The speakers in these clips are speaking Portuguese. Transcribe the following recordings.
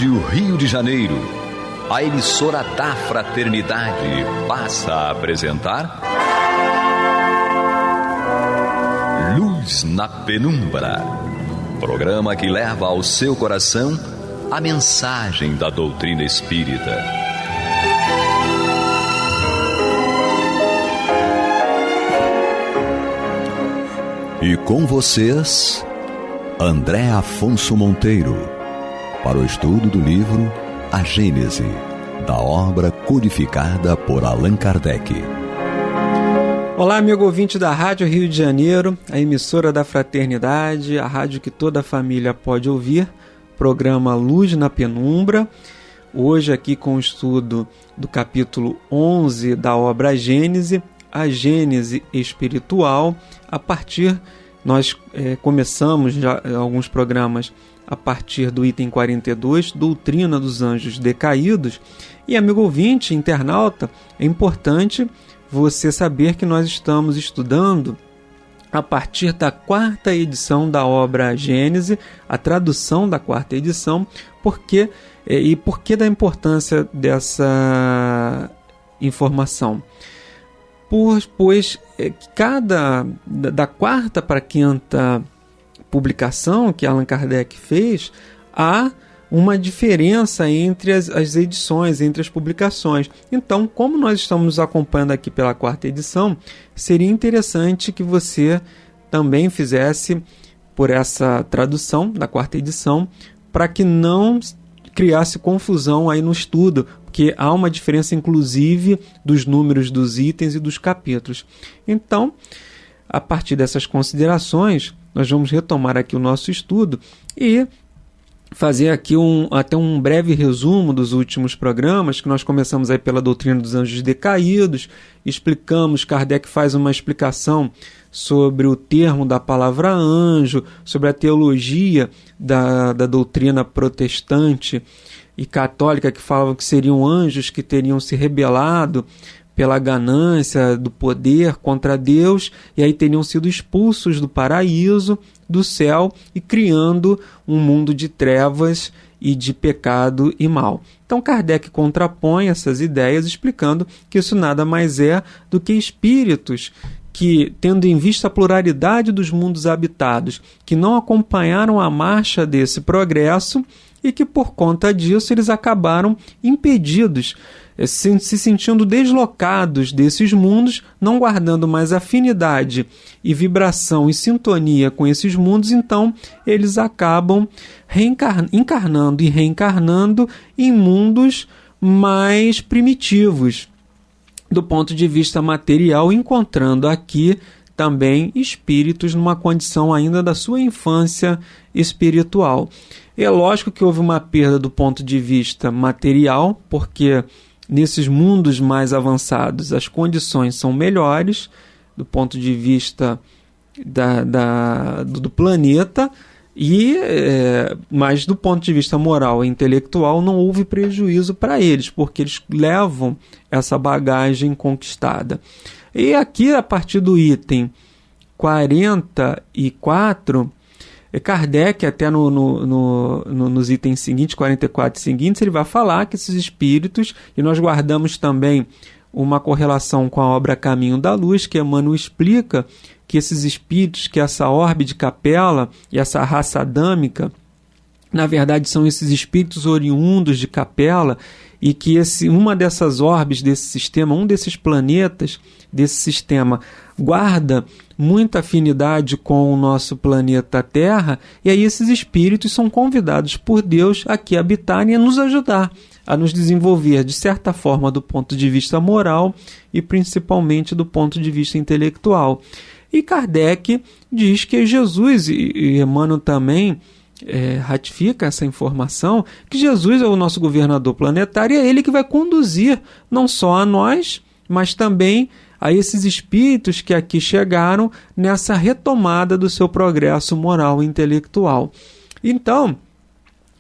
Rádio Rio de Janeiro, a emissora da Fraternidade, passa a apresentar Luz na Penumbra, programa que leva ao seu coração a mensagem da doutrina espírita. E com vocês, André Afonso Monteiro, para o estudo do livro A Gênese, da obra codificada por Allan Kardec. Olá, amigo ouvinte da Rádio Rio de Janeiro, a emissora da Fraternidade, a rádio que toda a família pode ouvir, programa Luz na Penumbra. Hoje aqui com o estudo do capítulo 11 da obra A Gênese, a Gênese espiritual. Nós começamos já alguns programas a partir do item 42, Doutrina dos Anjos Decaídos. E, amigo ouvinte, internauta, é importante você saber que nós estamos estudando a partir da 4ª edição da obra A Gênese, a tradução da 4ª edição, por que da importância dessa informação? Pois da 4ª para a 5ª publicação que Allan Kardec fez, há uma diferença entre as edições, entre as publicações. Então, como nós estamos nos acompanhando aqui pela 4ª edição, seria interessante que você também fizesse por essa tradução da 4ª edição, para que não criasse confusão aí no estudo, porque há uma diferença inclusive dos números dos itens e dos capítulos. Então, a partir dessas considerações, nós vamos retomar aqui o nosso estudo e fazer aqui até um breve resumo dos últimos programas, que nós começamos aí pela doutrina dos anjos decaídos, explicamos, Kardec faz uma explicação sobre o termo da palavra anjo, sobre a teologia da doutrina protestante e católica, que falavam que seriam anjos que teriam se rebelado pela ganância do poder contra Deus, e aí teriam sido expulsos do paraíso, do céu, e criando um mundo de trevas e de pecado e mal. Então Kardec contrapõe essas ideias, explicando que isso nada mais é do que espíritos que, tendo em vista a pluralidade dos mundos habitados, que não acompanharam a marcha desse progresso e que, por conta disso, eles acabaram impedidos, se sentindo deslocados desses mundos, não guardando mais afinidade e vibração e sintonia com esses mundos. Então eles acabam encarnando e reencarnando em mundos mais primitivos do ponto de vista material, encontrando aqui também espíritos numa condição ainda da sua infância espiritual. É lógico que houve uma perda do ponto de vista material, porque nesses mundos mais avançados as condições são melhores do ponto de vista do planeta, mas do ponto de vista moral e intelectual não houve prejuízo para eles, porque eles levam essa bagagem conquistada. E aqui, a partir do item 44, Kardec, até nos itens seguintes, 44 e seguintes, ele vai falar que esses espíritos, e nós guardamos também uma correlação com a obra Caminho da Luz, que Emmanuel explica que esses espíritos, que essa orbe de Capela e essa raça adâmica, na verdade são esses espíritos oriundos de Capela, e que uma dessas orbes desse sistema, um desses planetas desse sistema, guarda muita afinidade com o nosso planeta Terra, e aí esses espíritos são convidados por Deus a aqui habitarem e a nos ajudar, a nos desenvolver de certa forma do ponto de vista moral e principalmente do ponto de vista intelectual. E Kardec diz que Jesus, e Emmanuel também ratifica essa informação, que Jesus é o nosso governador planetário e é ele que vai conduzir não só a nós, mas também a esses espíritos que aqui chegaram nessa retomada do seu progresso moral e intelectual. Então,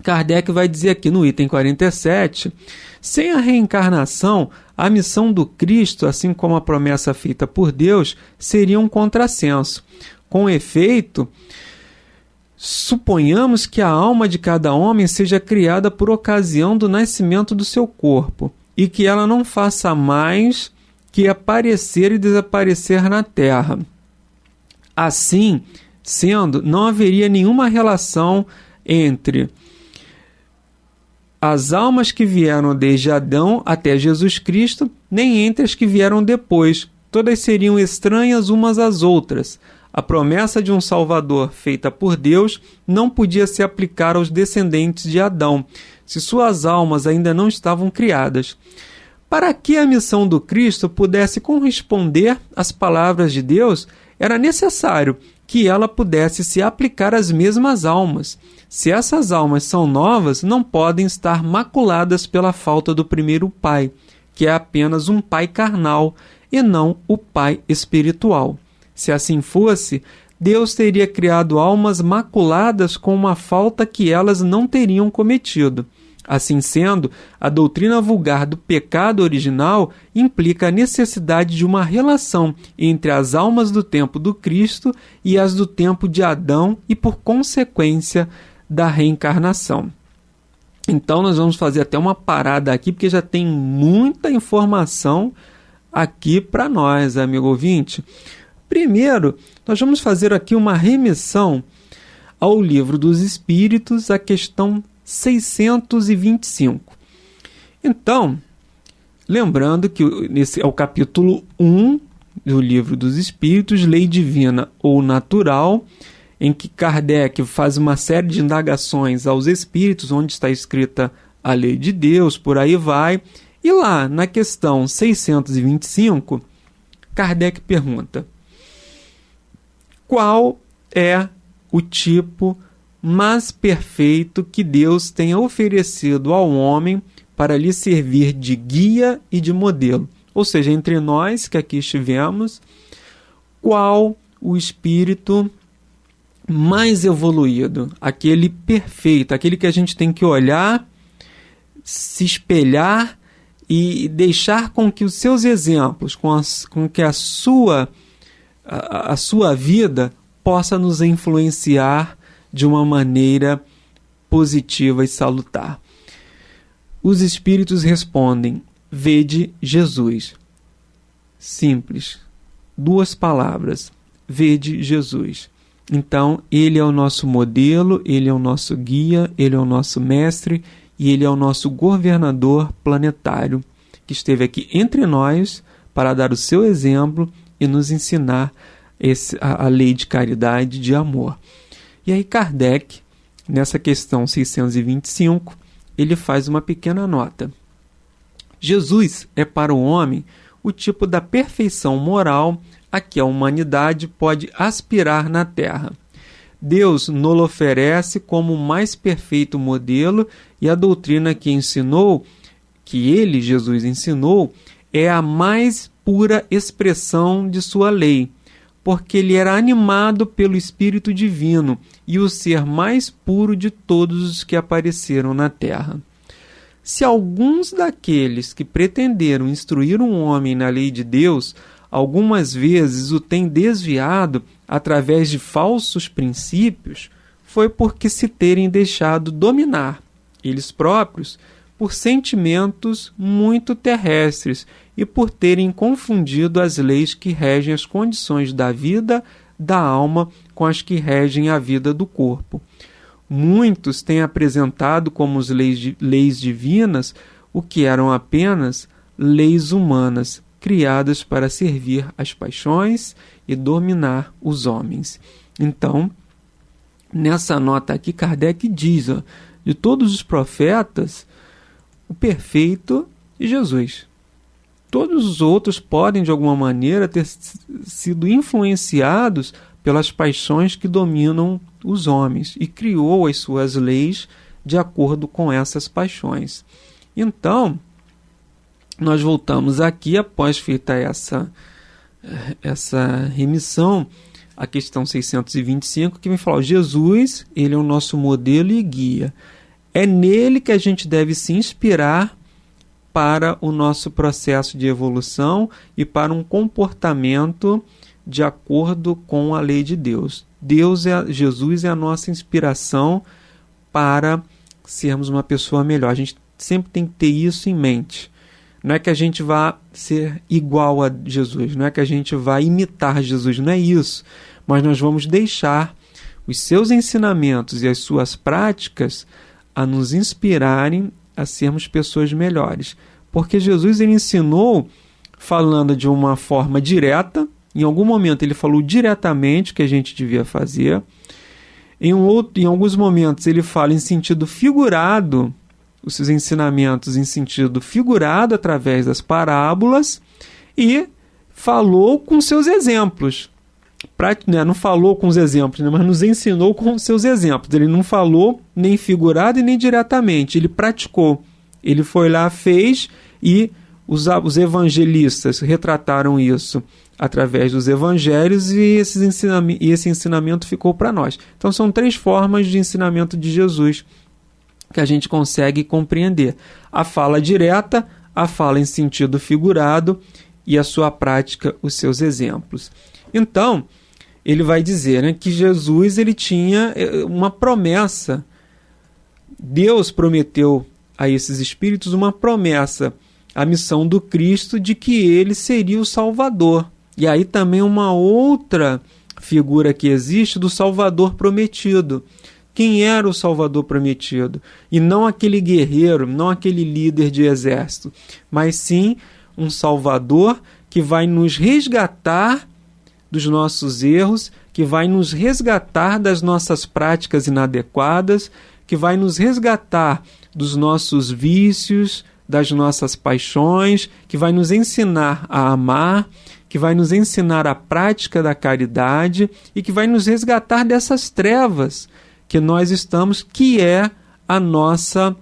Kardec vai dizer aqui no item 47, sem a reencarnação, a missão do Cristo, assim como a promessa feita por Deus, seria um contrassenso. Com efeito, Suponhamos que a alma de cada homem seja criada por ocasião do nascimento do seu corpo e que ela não faça mais que aparecer e desaparecer na terra. Assim sendo, não haveria nenhuma relação entre as almas que vieram desde Adão até Jesus Cristo, nem entre as que vieram depois. Todas seriam estranhas umas às outras. A promessa de um Salvador feita por Deus não podia se aplicar aos descendentes de Adão, se suas almas ainda não estavam criadas. Para que a missão do Cristo pudesse corresponder às palavras de Deus, era necessário que ela pudesse se aplicar às mesmas almas. Se essas almas são novas, não podem estar maculadas pela falta do primeiro pai, que é apenas um pai carnal e não o pai espiritual. Se assim fosse, Deus teria criado almas maculadas com uma falta que elas não teriam cometido. Assim sendo, a doutrina vulgar do pecado original implica a necessidade de uma relação entre as almas do tempo do Cristo e as do tempo de Adão e, por consequência, da reencarnação. Então, nós vamos fazer até uma parada aqui, porque já tem muita informação aqui para nós, amigo ouvinte. Primeiro, nós vamos fazer aqui uma remissão ao Livro dos Espíritos, a questão 625. Então, lembrando que esse é o capítulo 1 do Livro dos Espíritos, Lei Divina ou Natural, em que Kardec faz uma série de indagações aos espíritos, onde está escrita a lei de Deus, por aí vai. E lá, na questão 625, Kardec pergunta: qual é o tipo mais perfeito que Deus tenha oferecido ao homem para lhe servir de guia e de modelo? Ou seja, entre nós que aqui estivemos, qual o espírito mais evoluído, aquele perfeito, aquele que a gente tem que olhar, se espelhar e deixar com que os seus exemplos, com que a sua vida possa nos influenciar de uma maneira positiva e salutar. Os espíritos respondem: vede Jesus. Simples. 2 palavras. Vede Jesus. Então, ele é o nosso modelo, ele é o nosso guia, ele é o nosso mestre e ele é o nosso governador planetário, que esteve aqui entre nós para dar o seu exemplo e nos ensinar a lei de caridade e de amor. E aí Kardec, nessa questão 625, ele faz uma pequena nota. Jesus é para o homem o tipo da perfeição moral a que a humanidade pode aspirar na Terra. Deus nos oferece como o mais perfeito modelo e a doutrina que ensinou, que ele, Jesus, ensinou, é a mais pura expressão de sua lei, porque ele era animado pelo Espírito Divino e o ser mais puro de todos os que apareceram na Terra. Se alguns daqueles que pretenderam instruir um homem na lei de Deus, algumas vezes o têm desviado através de falsos princípios, foi porque se terem deixado dominar, eles próprios, por sentimentos muito terrestres e por terem confundido as leis que regem as condições da vida da alma com as que regem a vida do corpo. Muitos têm apresentado como leis divinas o que eram apenas leis humanas, criadas para servir as paixões e dominar os homens. Então, nessa nota aqui, Kardec diz, de todos os profetas, o perfeito é Jesus. Todos os outros podem, de alguma maneira, ter sido influenciados pelas paixões que dominam os homens e criou as suas leis de acordo com essas paixões. Então, nós voltamos aqui, após feita essa remissão, a questão 625, que vem falar: Jesus, ele é o nosso modelo e guia. É nele que a gente deve se inspirar para o nosso processo de evolução e para um comportamento de acordo com a lei de Deus. Jesus é a nossa inspiração para sermos uma pessoa melhor. A gente sempre tem que ter isso em mente. Não é que a gente vá ser igual a Jesus, não é que a gente vá imitar Jesus, não é isso. Mas nós vamos deixar os seus ensinamentos e as suas práticas a nos inspirarem a sermos pessoas melhores. Porque Jesus ele ensinou falando de uma forma direta, em algum momento ele falou diretamente o que a gente devia fazer, em alguns momentos ele fala em sentido figurado, os seus ensinamentos em sentido figurado através das parábolas, e falou com seus exemplos. Não falou com os exemplos, mas nos ensinou com os seus exemplos. Ele não falou nem figurado e nem diretamente, ele praticou. Ele foi lá, fez, e os evangelistas retrataram isso através dos evangelhos, e esse ensinamento ficou para nós. Então são 3 formas de ensinamento de Jesus que a gente consegue compreender: a fala direta, a fala em sentido figurado e a sua prática, os seus exemplos. Então, ele vai dizer, né, que Jesus ele tinha uma promessa. Deus prometeu a esses espíritos uma promessa, a missão do Cristo, de que ele seria o Salvador. E aí também uma outra figura que existe do Salvador prometido. Quem era o Salvador prometido? E não aquele guerreiro, não aquele líder de exército, mas sim um Salvador que vai nos resgatar dos nossos erros, que vai nos resgatar das nossas práticas inadequadas, que vai nos resgatar dos nossos vícios, das nossas paixões, que vai nos ensinar a amar, que vai nos ensinar a prática da caridade e que vai nos resgatar dessas trevas que nós estamos, que é a nossa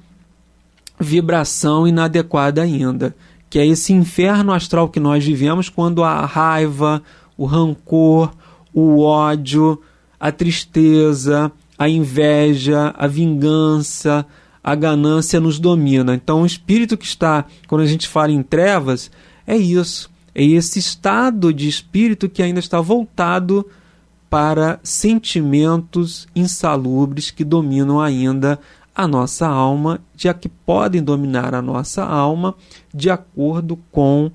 vibração inadequada ainda, que é esse inferno astral que nós vivemos quando a raiva, o rancor, o ódio, a tristeza, a inveja, a vingança, a ganância nos domina. Então o espírito que está, quando a gente fala em trevas, é isso, é esse estado de espírito que ainda está voltado para sentimentos insalubres que dominam ainda a nossa alma, que podem dominar a nossa alma de acordo com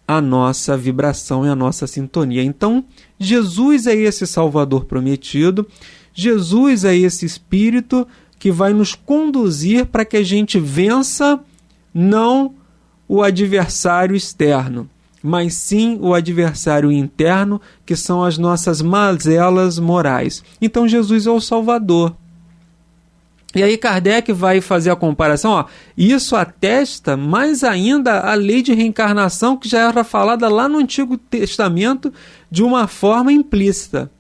a nossa vibração e a nossa sintonia. Então, Jesus é esse Salvador prometido, Jesus é esse Espírito que vai nos conduzir para que a gente vença não o adversário externo, mas sim o adversário interno, que são as nossas mazelas morais. Então, Jesus é o Salvador. E aí Kardec vai fazer a comparação, isso atesta mais ainda a lei de reencarnação que já era falada lá no Antigo Testamento de uma forma implícita.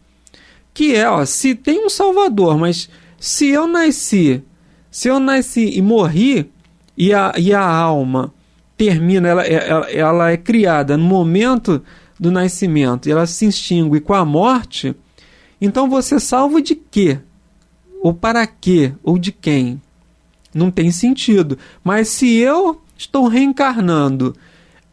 Que é, se tem um Salvador, mas se eu nasci e morri, e a alma termina, ela é criada no momento do nascimento, e ela se extingue com a morte, então você é salvo de quê? Ou para quê? Ou de quem? Não tem sentido. Mas se eu estou reencarnando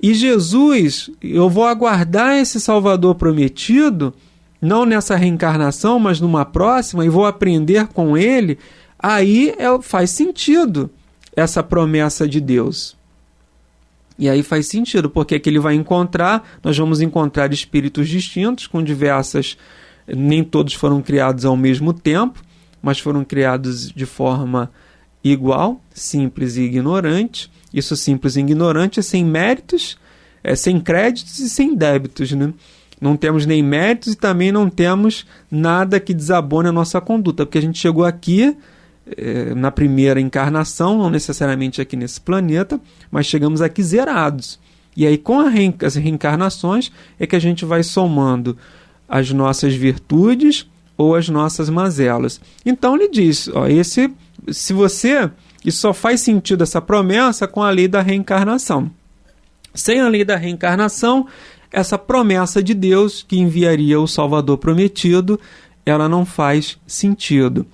e Jesus, eu vou aguardar esse Salvador prometido, não nessa reencarnação, mas numa próxima, e vou aprender com ele, aí faz sentido essa promessa de Deus. E aí faz sentido, porque que ele vai encontrar, nós vamos encontrar espíritos distintos, com diversas, nem todos foram criados ao mesmo tempo, mas foram criados de forma igual, simples e ignorante. Isso simples e ignorante é sem méritos, sem créditos e sem débitos, né? Não temos nem méritos e também não temos nada que desabone a nossa conduta, porque a gente chegou aqui na primeira encarnação, não necessariamente aqui nesse planeta, mas chegamos aqui zerados. E aí com as reencarnações é que a gente vai somando as nossas virtudes ou as nossas mazelas. Então ele diz, isso só faz sentido essa promessa com a lei da reencarnação. Sem a lei da reencarnação, essa promessa de Deus que enviaria o Salvador prometido, ela não faz sentido.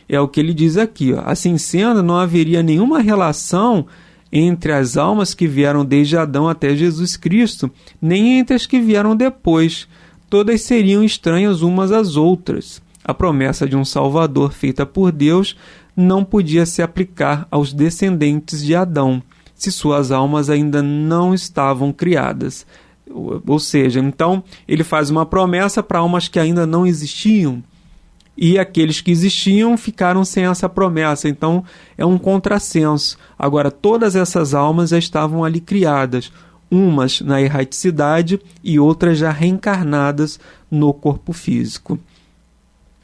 É o que ele diz aqui. Assim sendo, não haveria nenhuma relação entre as almas que vieram desde Adão até Jesus Cristo, nem entre as que vieram depois, todas seriam estranhas umas às outras. A promessa de um Salvador feita por Deus não podia se aplicar aos descendentes de Adão, se suas almas ainda não estavam criadas. Ou seja, então ele faz uma promessa para almas que ainda não existiam, e aqueles que existiam ficaram sem essa promessa. Então é um contrassenso. Agora, todas essas almas já estavam ali criadas, umas na erraticidade e outras já reencarnadas no corpo físico.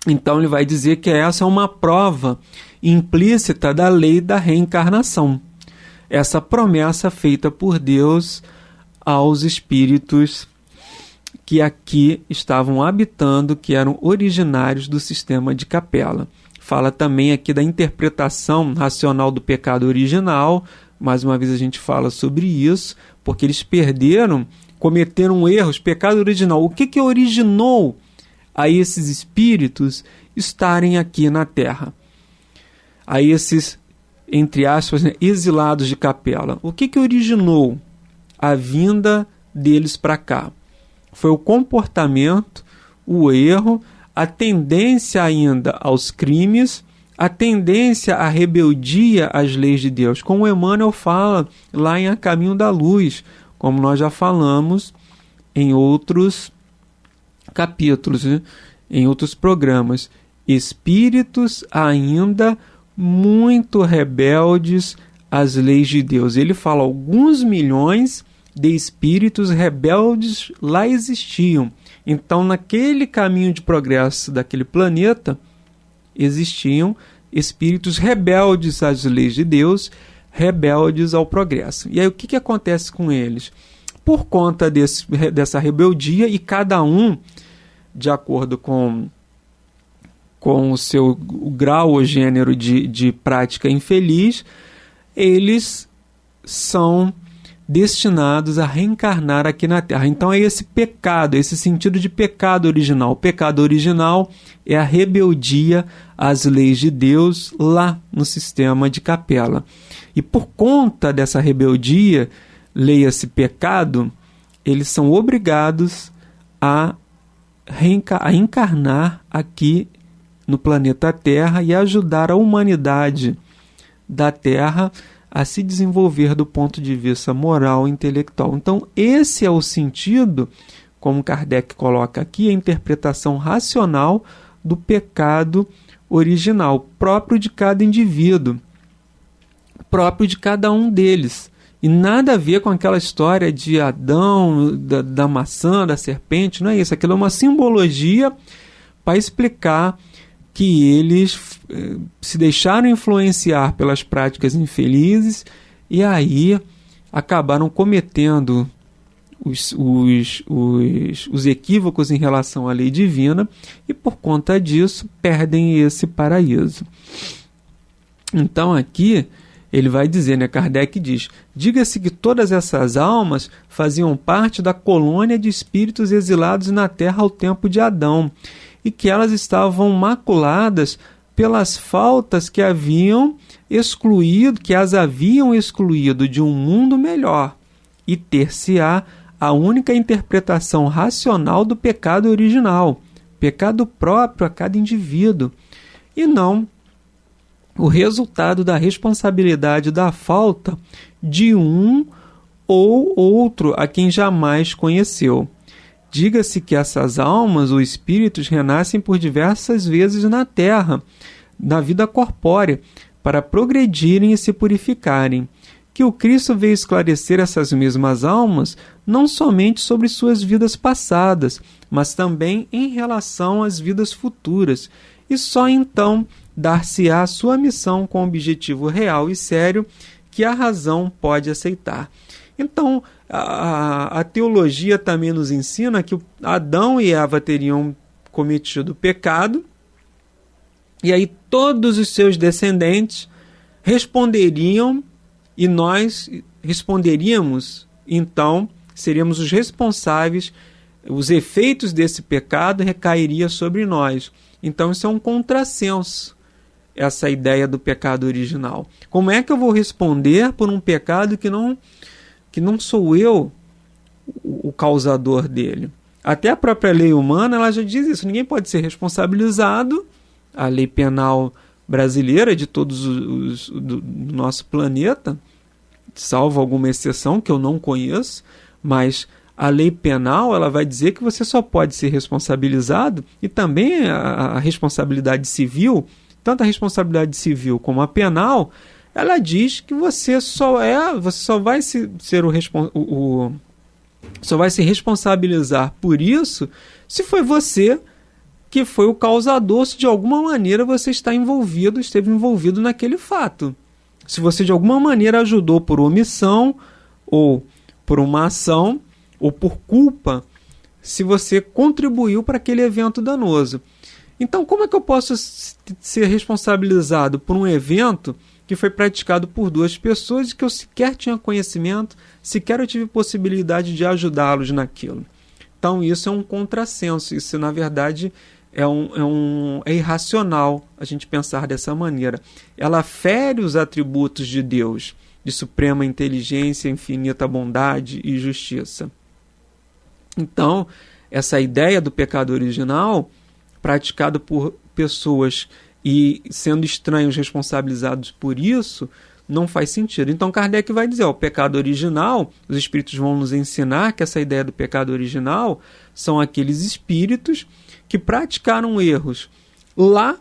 Então ele vai dizer que essa é uma prova implícita da lei da reencarnação. Essa promessa feita por Deus aos espíritos que aqui estavam habitando, que eram originários do sistema de Capela. Fala também aqui da interpretação racional do pecado original. Mais uma vez a gente fala sobre isso, porque eles cometeram erros, pecado original. O que originou a esses espíritos estarem aqui na Terra? A esses, entre aspas, exilados de Capela. O que originou a vinda deles para cá? Foi o comportamento, o erro, a tendência ainda aos crimes, a tendência à rebeldia às leis de Deus. Como Emmanuel fala lá em A Caminho da Luz, como nós já falamos em outros capítulos, em outros programas. Espíritos ainda muito rebeldes às leis de Deus. Ele fala alguns milhões de espíritos rebeldes lá existiam. Então, naquele caminho de progresso daquele planeta, existiam espíritos rebeldes às leis de Deus, rebeldes ao progresso. E aí o que acontece com eles? Por conta dessa rebeldia, e cada um, de acordo com o seu grau ou gênero de prática infeliz, eles são destinados a reencarnar aqui na Terra. Então é esse pecado, esse sentido de pecado original. O pecado original é a rebeldia às leis de Deus lá no sistema de Capela. E por conta dessa rebeldia, leia-se pecado, eles são obrigados a encarnar aqui no planeta Terra e ajudar a humanidade da Terra a se desenvolver do ponto de vista moral e intelectual. Então, esse é o sentido, como Kardec coloca aqui, a interpretação racional do pecado original, próprio de cada indivíduo, próprio de cada um deles. E nada a ver com aquela história de Adão, da maçã, da serpente, não é isso. Aquilo é uma simbologia para explicar que eles se deixaram influenciar pelas práticas infelizes e aí acabaram cometendo os equívocos em relação à lei divina e por conta disso perdem esse paraíso. Então aqui ele vai dizer, Kardec diz: diga-se que todas essas almas faziam parte da colônia de espíritos exilados na Terra ao tempo de Adão, e que elas estavam maculadas pelas faltas que as haviam excluído de um mundo melhor, e ter-se-á a única interpretação racional do pecado original, pecado próprio a cada indivíduo, e não o resultado da responsabilidade da falta de um ou outro a quem jamais conheceu. Diga-se que essas almas ou espíritos renascem por diversas vezes na Terra, na vida corpórea, para progredirem e se purificarem. Que o Cristo veio esclarecer essas mesmas almas não somente sobre suas vidas passadas, mas também em relação às vidas futuras, e só então dar-se-á a sua missão com objetivo real e sério que a razão pode aceitar. Então, a teologia também nos ensina que Adão e Eva teriam cometido pecado, e aí todos os seus descendentes responderiam, e nós responderíamos, então seríamos os responsáveis, os efeitos desse pecado recairiam sobre nós. Então isso é um contrassenso, essa ideia do pecado original. Como é que eu vou responder por um pecado que não sou eu o causador dele? Até a própria lei humana ela já diz isso, ninguém pode ser responsabilizado, a lei penal brasileira de todos do nosso planeta, salvo alguma exceção que eu não conheço, mas a lei penal ela vai dizer que você só pode ser responsabilizado, e também a responsabilidade civil, tanto a responsabilidade civil como a penal, ela diz que você só vai se responsabilizar por isso se foi você que foi o causador, se de alguma maneira você esteve envolvido naquele fato. Se você de alguma maneira ajudou por omissão, ou por uma ação, ou por culpa, se você contribuiu para aquele evento danoso. Então, como é que eu posso ser responsabilizado por um evento que foi praticado por duas pessoas e que eu sequer tinha conhecimento, sequer eu tive possibilidade de ajudá-los naquilo? Então, isso é um contrassenso. Isso, na verdade, é irracional a gente pensar dessa maneira. Ela fere os atributos de Deus, de suprema inteligência, infinita bondade e justiça. Então, essa ideia do pecado original, praticado por pessoas e sendo estranhos responsabilizados por isso, não faz sentido. Então Kardec vai dizer, o pecado original, os espíritos vão nos ensinar que essa ideia do pecado original são aqueles espíritos que praticaram erros lá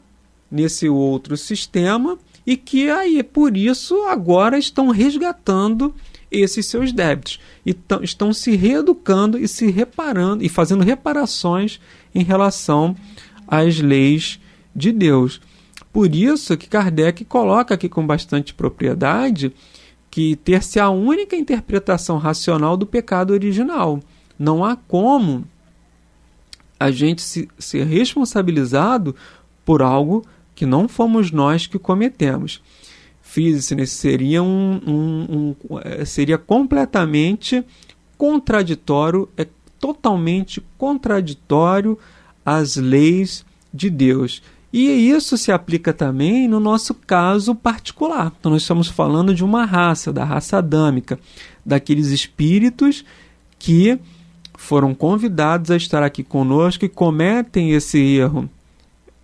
nesse outro sistema e que aí por isso agora estão resgatando esses seus débitos e estão se reeducando e se reparando e fazendo reparações em relação às leis de Deus. Por isso que Kardec coloca aqui com bastante propriedade que ter-se a única interpretação racional do pecado original. Não há como a gente ser responsabilizado por algo que não fomos nós que cometemos. Frise, seria seria completamente contraditório, totalmente contraditório às leis de Deus. E isso se aplica também no nosso caso particular. Então nós estamos falando de uma raça, da raça adâmica, daqueles espíritos que foram convidados a estar aqui conosco e cometem esse erro,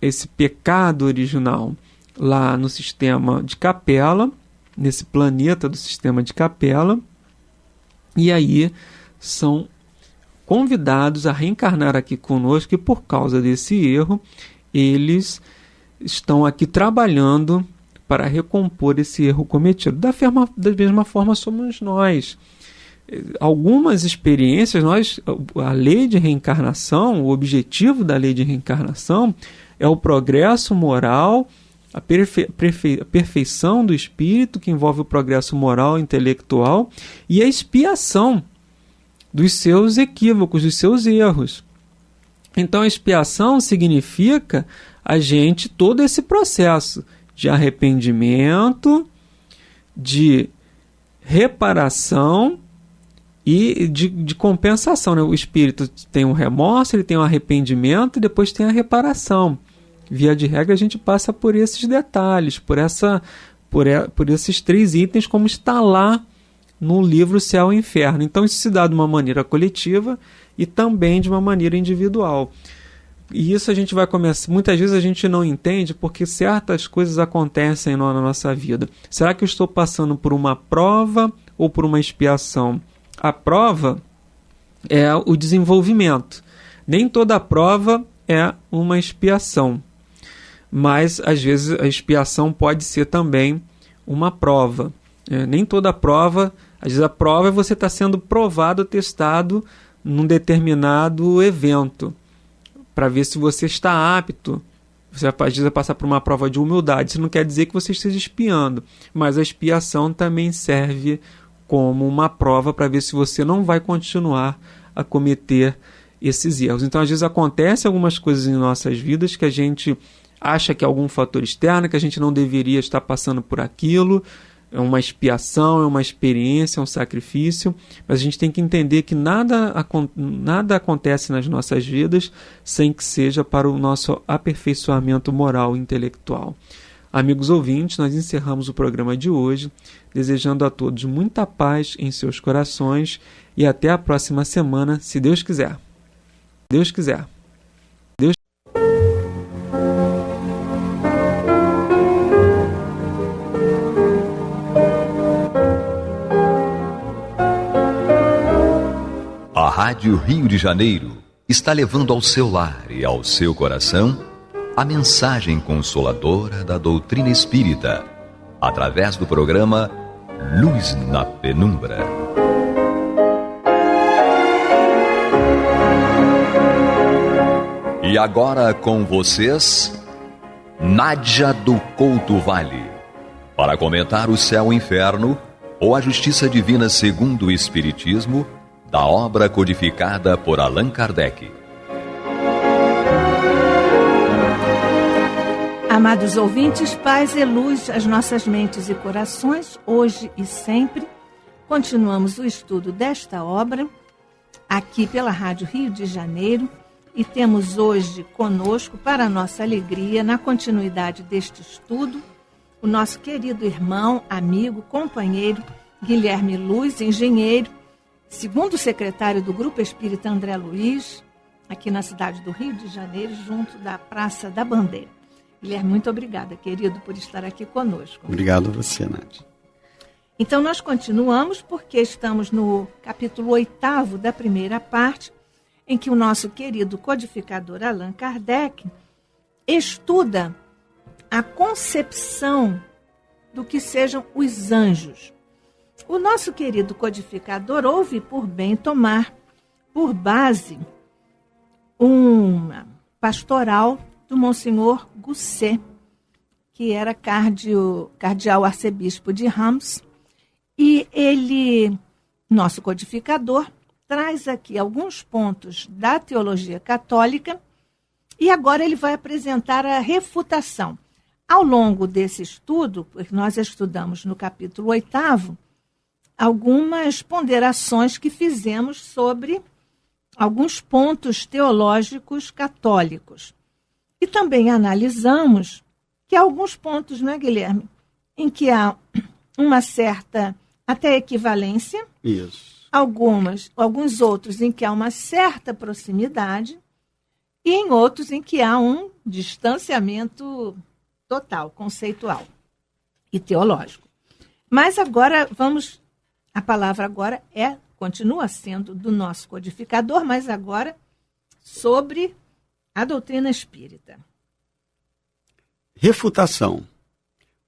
esse pecado original lá no sistema de Capela, nesse planeta do sistema de Capela, e aí são convidados a reencarnar aqui conosco e por causa desse erro eles estão aqui trabalhando para recompor esse erro cometido. Da mesma forma somos nós. Algumas experiências, a lei de reencarnação, o objetivo da lei de reencarnação é o progresso moral, a perfeição do espírito, que envolve o progresso moral, intelectual, e a expiação dos seus equívocos, dos seus erros. Então a expiação significa todo esse processo de arrependimento, de reparação e de compensação. Né? O espírito tem um remorso, ele tem um arrependimento e depois tem a reparação. Via de regra a gente passa por esses detalhes, por esses 3 itens, como está lá no livro Céu e Inferno. Então isso se dá de uma maneira coletiva e também de uma maneira individual. E isso a gente vai começar. Muitas vezes a gente não entende porque certas coisas acontecem na nossa vida. Será que eu estou passando por uma prova ou por uma expiação? A prova é o desenvolvimento. Nem toda prova é uma expiação. Mas às vezes a expiação pode ser também uma prova. Nem toda prova, às vezes a prova é você estar sendo provado, testado num determinado evento, para ver se você está apto. Você às vezes vai passar por uma prova de humildade. Isso não quer dizer que você esteja expiando, mas a expiação também serve como uma prova para ver se você não vai continuar a cometer esses erros. Então, às vezes acontecem algumas coisas em nossas vidas que a gente acha que é algum fator externo, que a gente não deveria estar passando por aquilo. É uma expiação, é uma experiência, é um sacrifício, mas a gente tem que entender que nada acontece nas nossas vidas sem que seja para o nosso aperfeiçoamento moral e intelectual. Amigos ouvintes, nós encerramos o programa de hoje, desejando a todos muita paz em seus corações e até a próxima semana, se Deus quiser. Deus quiser. A Rádio Rio de Janeiro está levando ao seu lar e ao seu coração a mensagem consoladora da doutrina espírita, através do programa Luz na Penumbra. E agora com vocês, Nádia do Couto Vale, para comentar o céu e o inferno ou a justiça divina segundo o Espiritismo, da obra codificada por Allan Kardec. Amados ouvintes, paz e luz às nossas mentes e corações, hoje e sempre. Continuamos o estudo desta obra, aqui pela Rádio Rio de Janeiro, e temos hoje conosco, para nossa alegria, na continuidade deste estudo, o nosso querido irmão, amigo, companheiro, Guilherme Luz, engenheiro, segundo secretário do Grupo Espírita André Luiz, aqui na cidade do Rio de Janeiro, junto da Praça da Bandeira. Guilherme, muito obrigada, querido, por estar aqui conosco. Obrigado a você, Nádia. Então, nós continuamos porque estamos no capítulo 8º da primeira parte, em que o nosso querido codificador Allan Kardec estuda a concepção do que sejam os anjos. O nosso querido codificador houve por bem tomar por base uma pastoral do Monsenhor Gusset, que era cardeal arcebispo de Reims, e ele, nosso codificador, traz aqui alguns pontos da teologia católica e agora ele vai apresentar a refutação. Ao longo desse estudo, porque nós estudamos no capítulo 8º, algumas ponderações que fizemos sobre alguns pontos teológicos católicos. E também analisamos que há alguns pontos, não é, Guilherme, em que há uma certa até equivalência. Isso. Alguns outros em que há uma certa proximidade e em outros em que há um distanciamento total, conceitual e teológico. Mas agora a palavra agora continua sendo do nosso codificador, mas agora sobre a doutrina espírita. Refutação.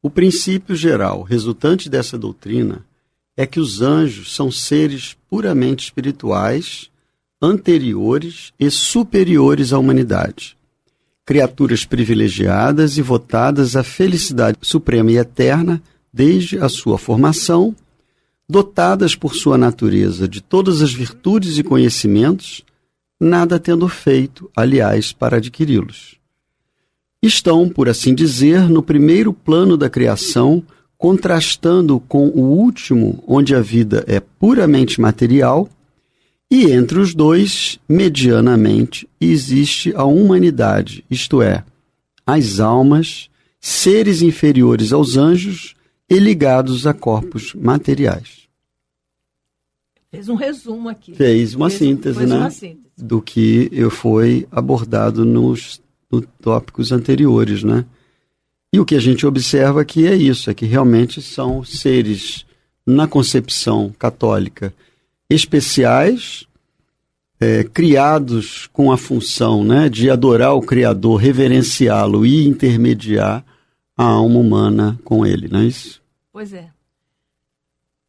O princípio geral resultante dessa doutrina é que os anjos são seres puramente espirituais, anteriores e superiores à humanidade. Criaturas privilegiadas e votadas à felicidade suprema e eterna desde a sua formação, dotadas por sua natureza de todas as virtudes e conhecimentos, nada tendo feito, aliás, para adquiri-los. Estão, por assim dizer, no primeiro plano da criação, contrastando com o último, onde a vida é puramente material, e entre os dois, medianamente, existe a humanidade, isto é, as almas, seres inferiores aos anjos e ligados a corpos materiais. Fez um resumo aqui. Fez uma síntese, né? Uma síntese do que foi abordado nos tópicos anteriores, né? E o que a gente observa aqui é isso, é que realmente são seres, na concepção católica, especiais, criados com a função, né, de adorar o Criador, reverenciá-lo e intermediar a alma humana com ele, não é isso? Pois é.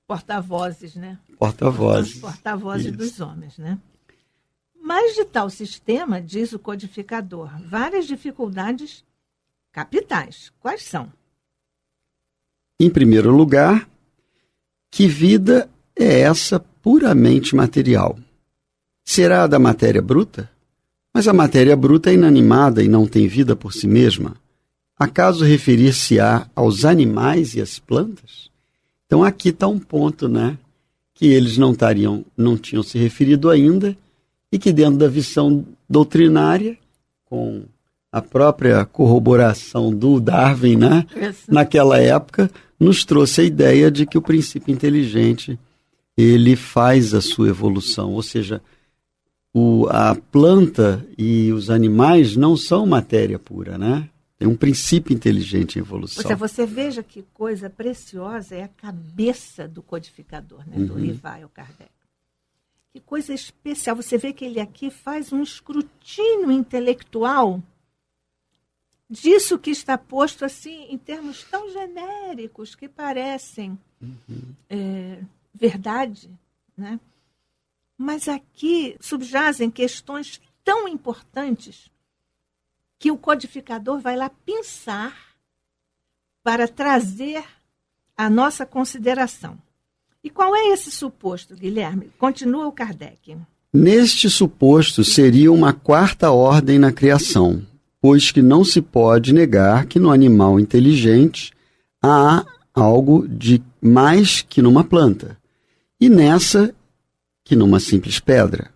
Porta-vozes, né? Porta-vozes. Porta-vozes dos homens, né? Mas de tal sistema, diz o codificador, várias dificuldades capitais. Quais são? Em primeiro lugar, que vida é essa puramente material? Será a da matéria bruta? Mas a matéria bruta é inanimada e não tem vida por si mesma. Acaso referir-se-á aos animais e às plantas? Então aqui está um ponto, né, que eles não tinham se referido ainda e que dentro da visão doutrinária, com a própria corroboração do Darwin, né, naquela época, nos trouxe a ideia de que o princípio inteligente ele faz a sua evolução, ou seja, a planta e os animais não são matéria pura, né? Tem um princípio inteligente em evolução. Você veja que coisa preciosa é a cabeça do codificador, né, do Rivaio Kardec. Que coisa especial. Você vê que ele aqui faz um escrutínio intelectual disso que está posto assim em termos tão genéricos que parecem verdade, né? Mas aqui subjazem questões tão importantes que o codificador vai lá pensar para trazer a nossa consideração. E qual é esse suposto, Guilherme? Continua o Kardec. Neste suposto seria uma quarta ordem na criação, pois que não se pode negar que no animal inteligente há algo de mais que numa planta, e nessa que numa simples pedra.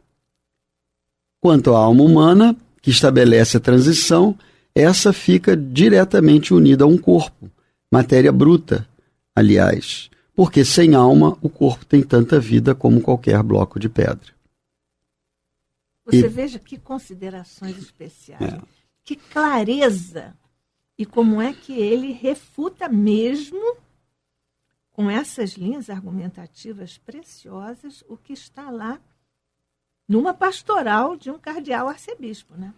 Quanto à alma humana, que estabelece a transição, essa fica diretamente unida a um corpo, matéria bruta, aliás, porque sem alma o corpo tem tanta vida como qualquer bloco de pedra. Você veja que considerações especiais, que clareza, e como é que ele refuta mesmo, com essas linhas argumentativas preciosas, o que está lá numa pastoral de um cardeal arcebispo, né?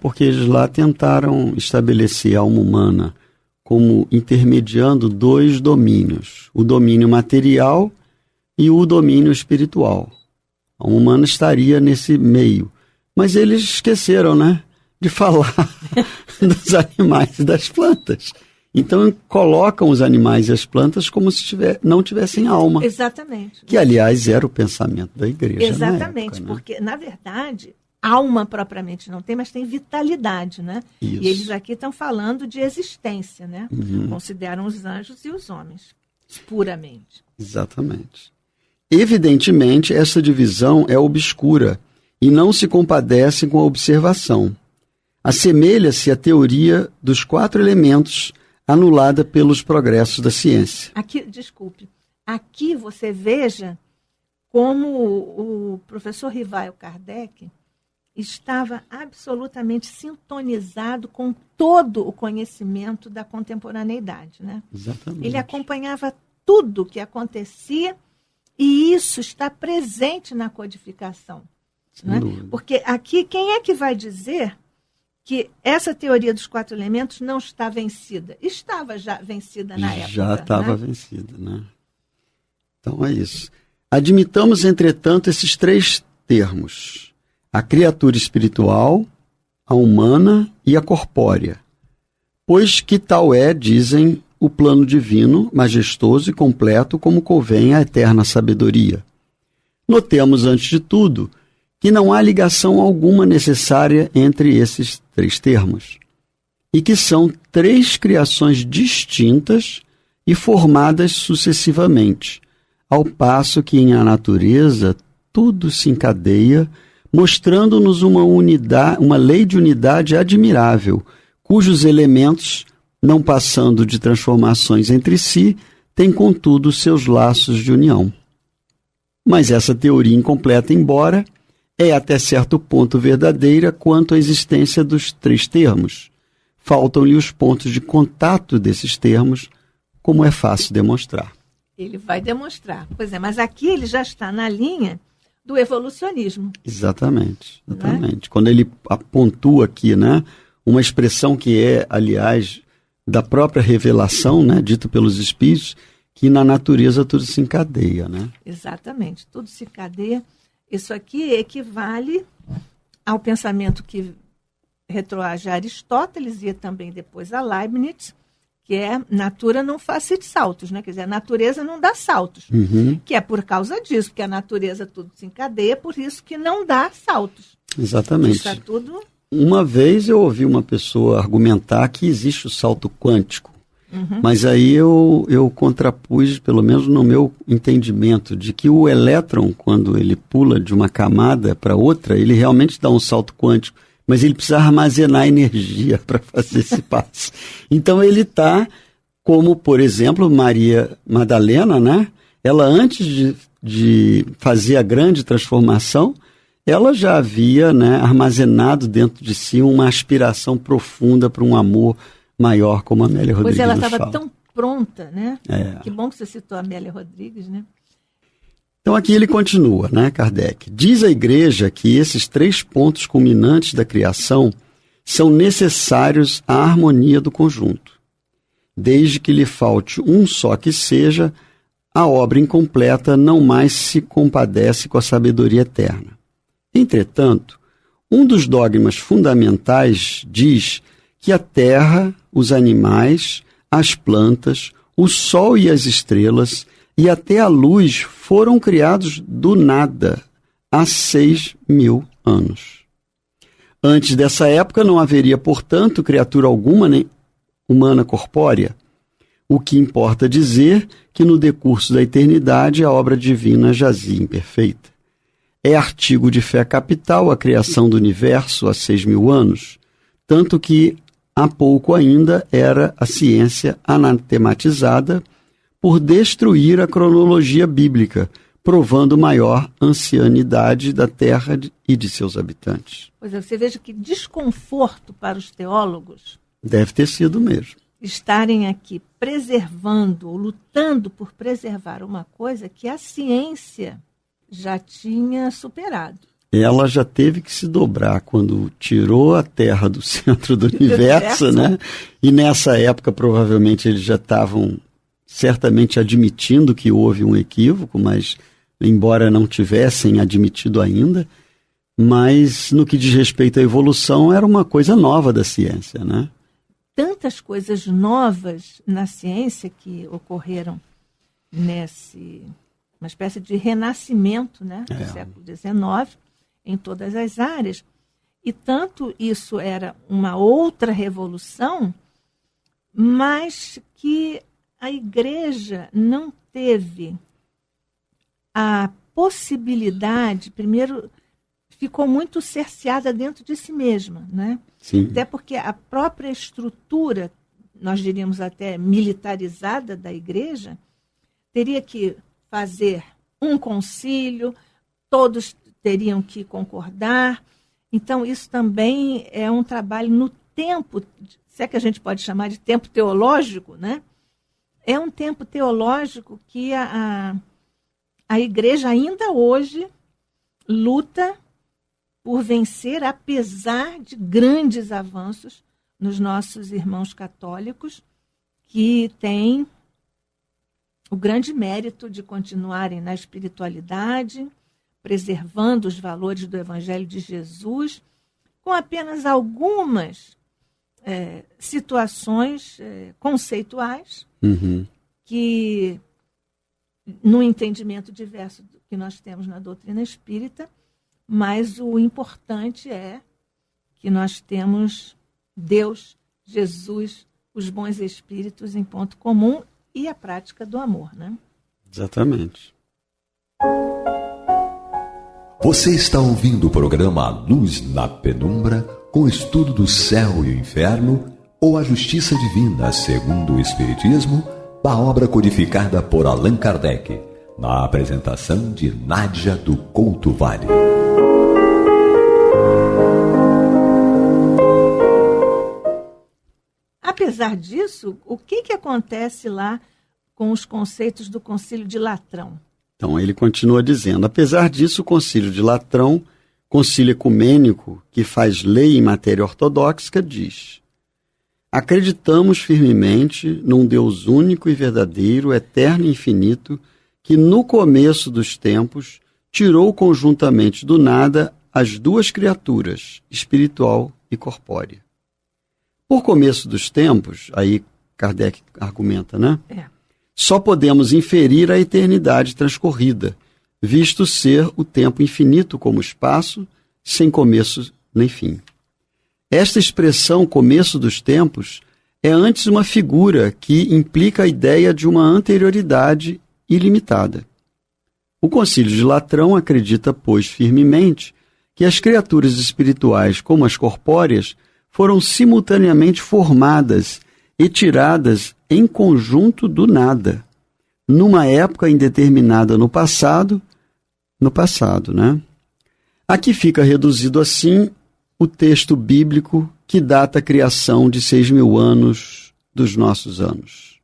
Porque eles lá tentaram estabelecer a alma humana como intermediando dois domínios, o domínio material e o domínio espiritual. A alma humana estaria nesse meio, mas eles esqueceram, né, de falar dos animais e das plantas. Então colocam os animais e as plantas como se não tivessem alma. Exatamente. Que, aliás, era o pensamento da igreja. Exatamente, na época, porque, na verdade, alma propriamente não tem, mas tem vitalidade, né? Isso. E eles aqui estão falando de existência, né? Consideram os anjos e os homens, puramente. Exatamente. Evidentemente, essa divisão é obscura e não se compadece com a observação. Assemelha-se à teoria dos 4 elementos anulada pelos progressos da ciência. Aqui você veja como o professor Rivaio Kardec estava absolutamente sintonizado com todo o conhecimento da contemporaneidade, né? Exatamente. Ele acompanhava tudo o que acontecia e isso está presente na codificação. Né? Porque aqui, quem é que vai dizer que essa teoria dos 4 elementos não está vencida? Estava já vencida na época. Já estava vencida, né? Então é isso. Admitamos, entretanto, esses 3 termos: a criatura espiritual, a humana e a corpórea. Pois que tal é, dizem, o plano divino, majestoso e completo, como convém à eterna sabedoria. Notemos, antes de tudo, que não há ligação alguma necessária entre esses 3 termos, e que são 3 criações distintas e formadas sucessivamente, ao passo que em a natureza tudo se encadeia, mostrando-nos uma lei de unidade admirável, cujos elementos, não passando de transformações entre si, têm contudo seus laços de união. Mas essa teoria incompleta, embora é até certo ponto verdadeira quanto à existência dos 3 termos. Faltam-lhe os pontos de contato desses termos, como é fácil demonstrar. Ele vai demonstrar. Pois é, mas aqui ele já está na linha do evolucionismo. Exatamente. Quando ele pontua aqui, né, uma expressão que é, aliás, da própria revelação, né, dita pelos Espíritos, que na natureza tudo se encadeia. Né? Exatamente, tudo se encadeia. Isso aqui equivale ao pensamento que retroage a Aristóteles e também depois a Leibniz, que é natura não facit saltus, né? Quer dizer, a natureza não dá saltos, que é por causa disso, porque a natureza tudo se encadeia, por isso que não dá saltos. Exatamente. Está tudo... Uma vez eu ouvi uma pessoa argumentar que existe o salto quântico, mas aí eu contrapus, pelo menos no meu entendimento, de que o elétron, quando ele pula de uma camada para outra, ele realmente dá um salto quântico, mas ele precisa armazenar energia para fazer esse passo. Então ele está, como por exemplo, Maria Madalena, né? Ela antes de fazer a grande transformação, ela já havia, né, armazenado dentro de si uma aspiração profunda para um amor maior, como a Amélia Rodrigues Pois ela nos estava fala. tão pronta, né? É. Que bom que você citou a Amélia Rodrigues, né? Então aqui ele continua, né, Kardec? Diz a Igreja que esses 3 pontos culminantes da criação são necessários à harmonia do conjunto. Desde que lhe falte um só que seja, a obra incompleta não mais se compadece com a sabedoria eterna. Entretanto, um dos dogmas fundamentais diz que a terra, os animais, as plantas, o sol e as estrelas e até a luz foram criados do nada há 6.000 anos. Antes dessa época não haveria, portanto, criatura alguma nem humana corpórea. O que importa dizer que no decurso da eternidade a obra divina jazia imperfeita. É artigo de fé capital a criação do universo há 6.000 anos, tanto que há pouco ainda era a ciência anatematizada por destruir a cronologia bíblica, provando maior ancianidade da Terra e de seus habitantes. Pois é, você veja que desconforto para os teólogos Deve ter sido mesmo. estarem aqui preservando, ou lutando por preservar uma coisa que a ciência já tinha superado. Ela já teve que se dobrar quando tirou a Terra do centro do universo, né? E nessa época, provavelmente, eles já estavam certamente admitindo que houve um equívoco, mas embora não tivessem admitido ainda, mas no que diz respeito à evolução, era uma coisa nova da ciência, né? Tantas coisas novas na ciência que ocorreram uma espécie de renascimento, né, do século XIX, em todas as áreas. E tanto isso era uma outra revolução, mas que a Igreja não teve a possibilidade, primeiro, ficou muito cerceada dentro de si mesma, né? Sim. Até porque a própria estrutura, nós diríamos até militarizada da Igreja, teria que fazer um concílio, todos teriam que concordar. Então, isso também é um trabalho no tempo, se é que a gente pode chamar de tempo teológico, né? É um tempo teológico que a Igreja ainda hoje luta por vencer, apesar de grandes avanços nos nossos irmãos católicos, que têm o grande mérito de continuarem na espiritualidade, preservando os valores do Evangelho de Jesus, com apenas algumas situações conceituais que, no entendimento diverso que nós temos na doutrina espírita, mas o importante é que nós temos Deus, Jesus, os bons espíritos em ponto comum e a prática do amor, né? Exatamente. Você está ouvindo o programa Luz na Penumbra, com estudo do céu e o inferno, ou a justiça divina segundo o Espiritismo, da obra codificada por Allan Kardec, na apresentação de Nádia do Couto Vale. Apesar disso, o que acontece lá com os conceitos do Concílio de Latrão? Então, ele continua dizendo, apesar disso, o Concílio de Latrão, concílio ecumênico que faz lei em matéria ortodoxa, diz: acreditamos firmemente num Deus único e verdadeiro, eterno e infinito, que no começo dos tempos tirou conjuntamente do nada as duas criaturas, espiritual e corpórea. Por começo dos tempos, aí Kardec argumenta, né? Só podemos inferir a eternidade transcorrida, visto ser o tempo infinito como espaço, sem começo nem fim. Esta expressão, começo dos tempos, é antes uma figura que implica a ideia de uma anterioridade ilimitada. O Concílio de Latrão acredita, pois, firmemente que as criaturas espirituais, como as corpóreas, foram simultaneamente formadas e tiradas em conjunto do nada, numa época indeterminada no passado, né? Aqui fica reduzido assim o texto bíblico que data a criação de 6.000 anos dos nossos anos.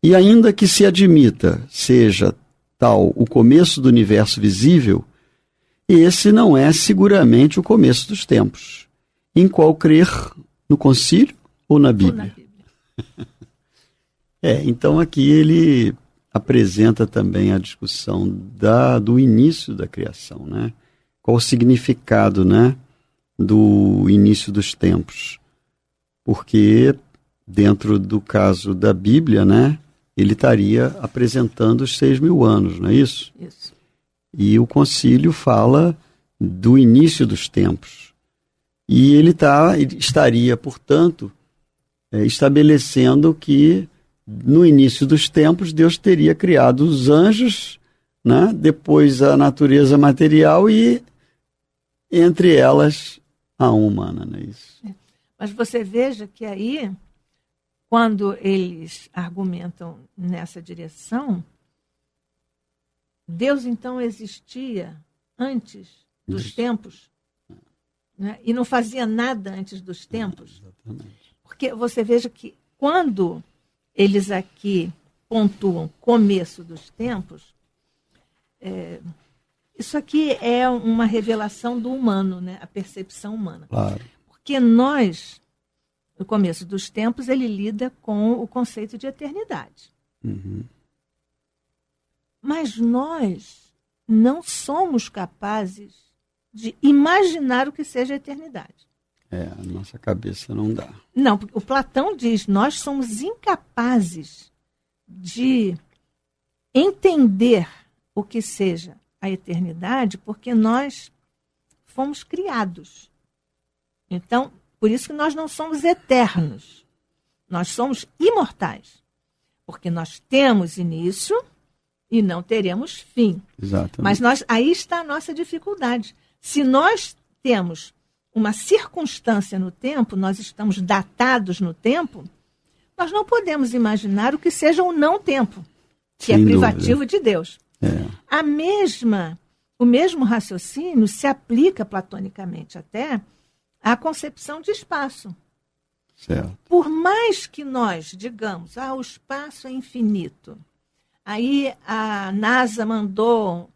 E ainda que se admita seja tal o começo do universo visível, esse não é seguramente o começo dos tempos. Em qual crer? No concílio ou na Bíblia? Então aqui ele apresenta também a discussão do início da criação, né? Qual o significado, né, do início dos tempos? Porque dentro do caso da Bíblia, né, ele estaria apresentando os 6.000 anos, não é isso? Isso. E o concílio fala do início dos tempos. E ele estaria, portanto, estabelecendo que no início dos tempos Deus teria criado os anjos, né? Depois a natureza material e entre elas a alma humana, não é isso? Mas você veja que aí, quando eles argumentam nessa direção, Deus então existia antes dos tempos, né? E não fazia nada antes dos tempos. Exatamente. Porque você veja que quando eles aqui pontuam começo dos tempos, isso aqui é uma revelação do humano, né? A percepção humana. Claro. Porque nós, no começo dos tempos, ele lida com o conceito de eternidade. Uhum. Mas nós não somos capazes de imaginar o que seja a eternidade. A nossa cabeça não dá. Não, porque o Platão diz, nós somos incapazes de entender o que seja a eternidade, porque nós fomos criados. Então, por isso que nós não somos eternos. Nós somos imortais. Porque nós temos início e não teremos fim. Exatamente. Mas aí está a nossa dificuldade. Se nós temos uma circunstância no tempo, nós estamos datados no tempo, nós não podemos imaginar o que seja o não tempo, que Sem é privativo dúvida. de Deus. O mesmo raciocínio se aplica platonicamente até à concepção de espaço. Certo. Por mais que nós digamos, o espaço é infinito, aí a NASA mandou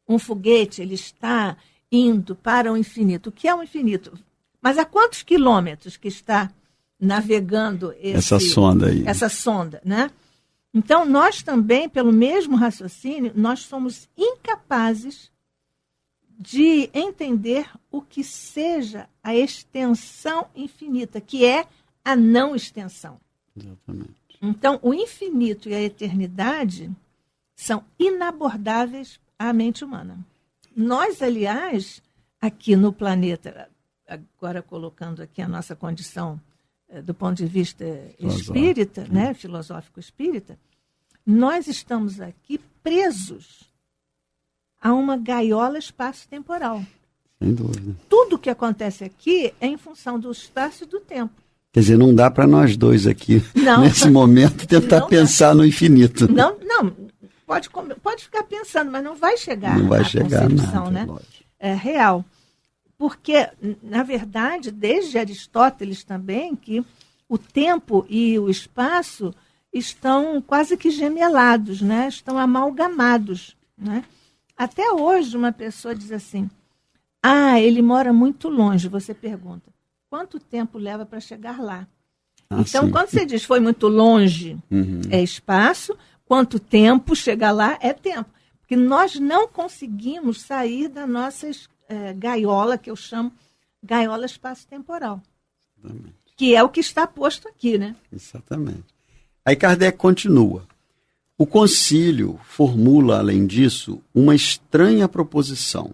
um foguete, ele está indo para o infinito. O que é o infinito? Mas a quantos quilômetros que está navegando essa sonda aí? Essa sonda, né? Então, nós também, pelo mesmo raciocínio, nós somos incapazes de entender o que seja a extensão infinita, que é a não extensão. Exatamente. Então, o infinito e a eternidade são inabordáveis à mente humana. Nós, aliás, aqui no planeta, agora colocando aqui a nossa condição do ponto de vista espírita, né, filosófico espírita, nós estamos aqui presos a uma gaiola espaço-temporal. Sem dúvida. Tudo que acontece aqui é em função do espaço e do tempo. Quer dizer, não dá para nós dois aqui, nesse momento, tentar pensar no infinito. Não, pode ficar pensando, mas não vai chegar não vai à chegar concepção, nada, né? É real. Porque, na verdade, desde Aristóteles também, que o tempo e o espaço estão quase que gemelados, né? Estão amalgamados, né? Até hoje uma pessoa diz assim, ele mora muito longe. Você pergunta, quanto tempo leva para chegar lá? Então, sim. Quando você diz foi muito longe, é espaço, quanto tempo chegar lá é tempo. Porque nós não conseguimos sair da nossa gaiola, que eu chamo gaiola espaço-temporal. Exatamente. Que é o que está posto aqui, né? Exatamente. Aí Kardec continua. O concílio formula, além disso, uma estranha proposição.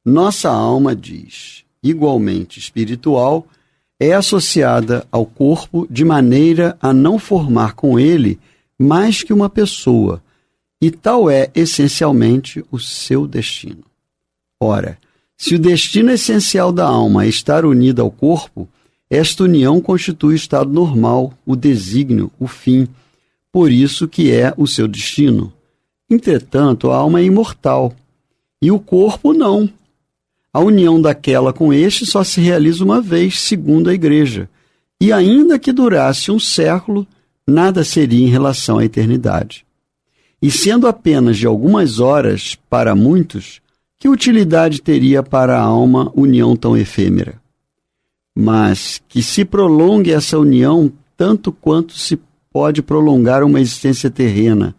Nossa alma, diz, igualmente espiritual, é associada ao corpo de maneira a não formar com ele mais que uma pessoa, e tal é essencialmente o seu destino. Ora, se o destino essencial da alma é estar unida ao corpo, esta união constitui o estado normal, o desígnio, o fim, por isso que é o seu destino. Entretanto, a alma é imortal, e o corpo não. A união daquela com este só se realiza uma vez, segundo a Igreja. E ainda que durasse um século, nada seria em relação à eternidade. E sendo apenas de algumas horas para muitos, que utilidade teria para a alma união tão efêmera? Mas que se prolongue essa união tanto quanto se pode prolongar uma existência terrena,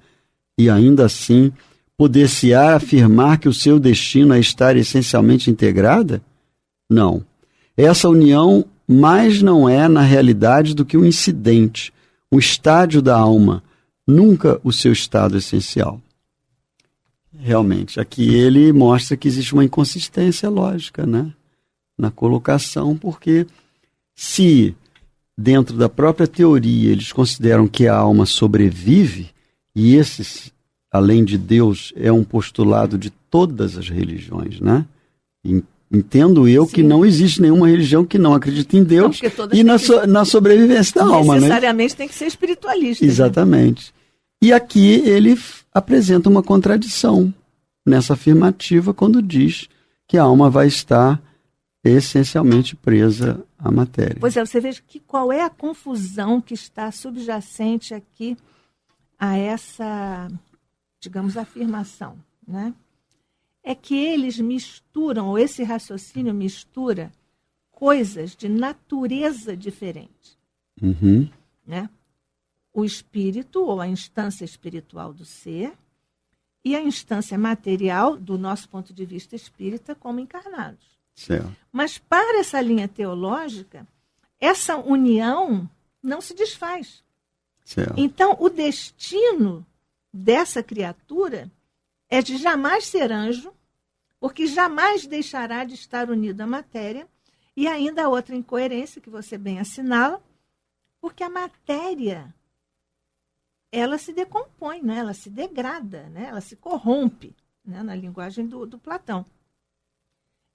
e ainda assim poder-se-á afirmar que o seu destino é estar essencialmente integrada? Não. Essa união mais não é, na realidade, do que um incidente, um estádio da alma, nunca o seu estado essencial. Realmente, aqui ele mostra que existe uma inconsistência lógica, né? Na colocação, porque se dentro da própria teoria eles consideram que a alma sobrevive, e esses, além de Deus, é um postulado de todas as religiões, né? Entendo eu, sim, que não existe nenhuma religião que não acredite em Deus e na sobrevivência da alma, né? Necessariamente tem que ser espiritualista. Exatamente. Né? E aqui ele apresenta uma contradição nessa afirmativa quando diz que a alma vai estar essencialmente presa à matéria. Pois é, você veja que qual é a confusão que está subjacente aqui a essa, digamos, afirmação, né? É que eles misturam, ou esse raciocínio mistura, coisas de natureza diferente. Uhum. Né? O espírito, ou a instância espiritual do ser, e a instância material, do nosso ponto de vista espírita, como encarnados. Certo. Mas para essa linha teológica, essa união não se desfaz. Certo. Então, o destino dessa criatura é de jamais ser anjo, porque jamais deixará de estar unido à matéria, e ainda a outra incoerência que você bem assinala, porque a matéria, ela se decompõe, né? Ela se degrada, né? Ela se corrompe, né? Na linguagem do Platão.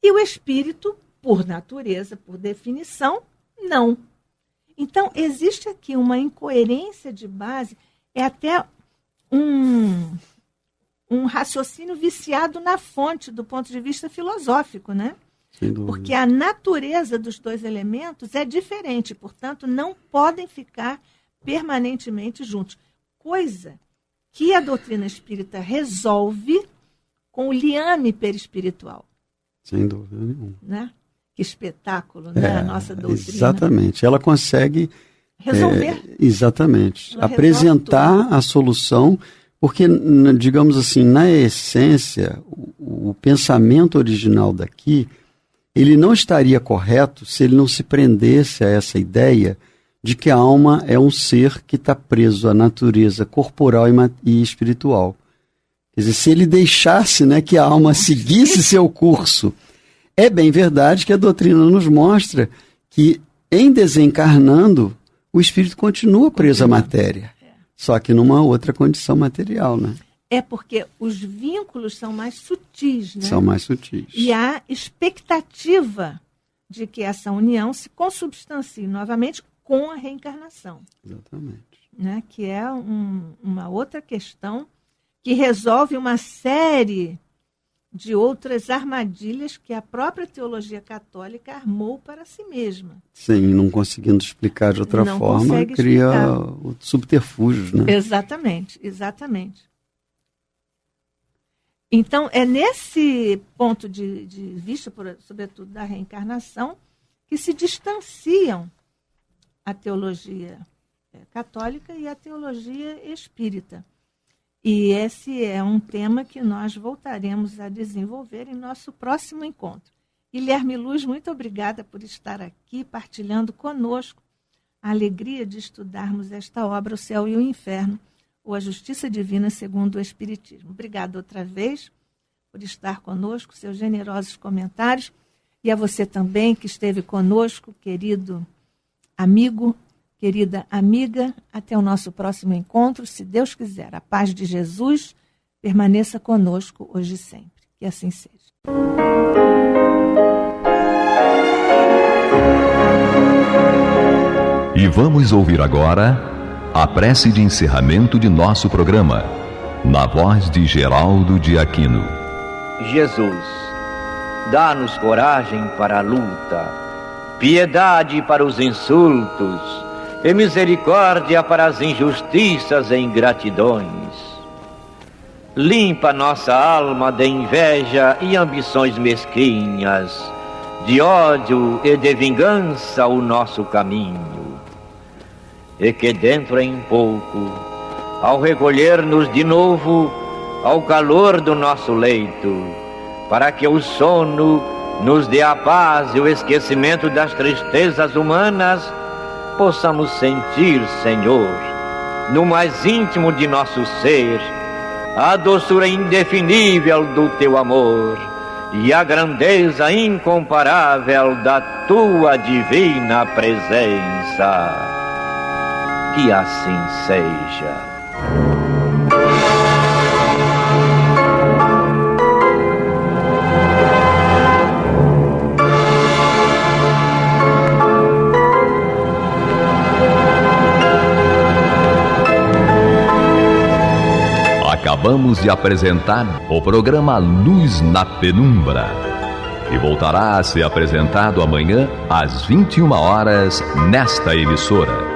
E o espírito, por natureza, por definição, não. Então, existe aqui uma incoerência de base, é até um raciocínio viciado na fonte do ponto de vista filosófico, né? Porque a natureza dos dois elementos é diferente, portanto, não podem ficar permanentemente juntos. Coisa que a doutrina espírita resolve com o liame perispiritual. Sem dúvida nenhuma. Né? Que espetáculo, né? A nossa doutrina. Exatamente. Ela consegue resolver. Exatamente. Ela apresentar a solução. Porque, digamos assim, na essência, o pensamento original daqui, ele não estaria correto se ele não se prendesse a essa ideia de que a alma é um ser que está preso à natureza corporal e espiritual. Quer dizer, se ele deixasse, né, que a alma seguisse seu curso, é bem verdade que a doutrina nos mostra que, em desencarnando, o espírito continua preso à matéria. Só que numa outra condição material, né? É porque os vínculos são mais sutis, né? São mais sutis. E há expectativa de que essa união se consubstancie novamente com a reencarnação. Exatamente. Né? Que é uma outra questão que resolve uma série de outras armadilhas que a própria teologia católica armou para si mesma. Sim, não conseguindo explicar de outra forma, cria subterfúgios, né? Exatamente, exatamente. Então, é nesse ponto de vista, sobretudo da reencarnação, que se distanciam a teologia católica e a teologia espírita. E esse é um tema que nós voltaremos a desenvolver em nosso próximo encontro. Guilherme Luz, muito obrigada por estar aqui partilhando conosco a alegria de estudarmos esta obra, O Céu e o Inferno, ou A Justiça Divina segundo o Espiritismo. Obrigada outra vez por estar conosco, seus generosos comentários, e a você também que esteve conosco, querido amigo, querida amiga, até o nosso próximo encontro, se Deus quiser. A paz de Jesus permaneça conosco hoje e sempre. Que assim seja. E vamos ouvir agora a prece de encerramento de nosso programa, na voz de Geraldo de Aquino. Jesus, dá-nos coragem para a luta, piedade para os insultos e misericórdia para as injustiças e ingratidões. Limpa nossa alma de inveja e ambições mesquinhas, de ódio e de vingança o nosso caminho. E que dentro em pouco, ao recolher-nos de novo ao calor do nosso leito, para que o sono nos dê a paz e o esquecimento das tristezas humanas, possamos sentir, Senhor, no mais íntimo de nosso ser, a doçura indefinível do Teu amor e a grandeza incomparável da Tua divina presença. Que assim seja. Acabamos de apresentar o programa Luz na Penumbra, que voltará a ser apresentado amanhã às 21 horas nesta emissora.